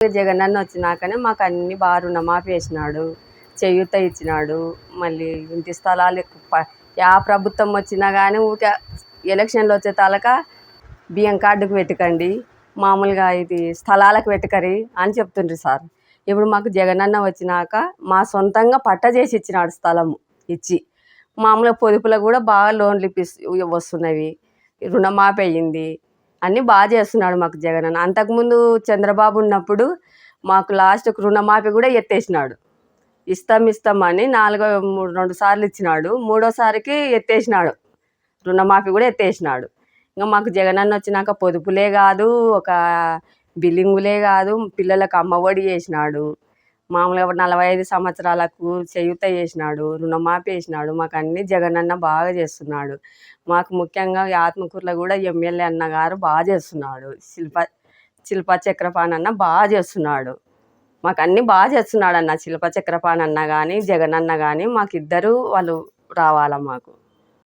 జగనన్న వచ్చినాకనే మాకు అన్ని బాగా రుణమాఫీ వేసినాడు, చేయూత ఇచ్చినాడు. మళ్ళీ ఇంటి స్థలాలు యా ప్రభుత్వం వచ్చినా కానీ ఊరికే ఎలక్షన్లు వచ్చే తాలక బియ్యం కార్డుకు పెట్టుకండి, మామూలుగా ఇది స్థలాలకు పెట్టుకరి అని చెప్తుండ్రు సార్. ఇప్పుడు మాకు జగనన్న వచ్చినాక మా సొంతంగా పట్ట చేసి ఇచ్చినాడు, స్థలము ఇచ్చి మామూలుగా పొదుపులకు కూడా బాగా లోన్లు వస్తున్నవి, రుణమాఫీ అయ్యింది, అన్నీ బాగా చేస్తున్నాడు మాకు జగనన్న. అంతకుముందు చంద్రబాబు ఉన్నప్పుడు మాకు లాస్ట్కు రుణమాఫీ కూడా ఎత్తేసినాడు. ఇస్తామని 2 సార్లు ఇచ్చినాడు, 3ఓసారికి ఎత్తేసినాడు, రుణమాఫీ కూడా ఎత్తేసినాడు. ఇంకా మాకు జగనన్న వచ్చినాక పొదుపులే కాదు, ఒక బిల్లింగులే కాదు, పిల్లలకు అమ్మఒడి చేసినాడు, మామూలుగా 45 సంవత్సరాలకు చేయూత చేసినాడు, రుణమాఫీ వేసినాడు. మాకు అన్నీ జగనన్న బాగా చేస్తున్నాడు. మాకు ముఖ్యంగా ఆత్మకూరులో కూడా ఎమ్మెల్యే అన్నగారు బాగా చేస్తున్నాడు, శిల్ప చక్రపాణి అన్న బాగా చేస్తున్నాడు. మాకు అన్నీ బాగా చేస్తున్నాడు అన్న. శిల్ప చక్రపాణి అన్న కానీ జగనన్న కానీ మాకు ఇద్దరు వాళ్ళు రావాలా మాకు.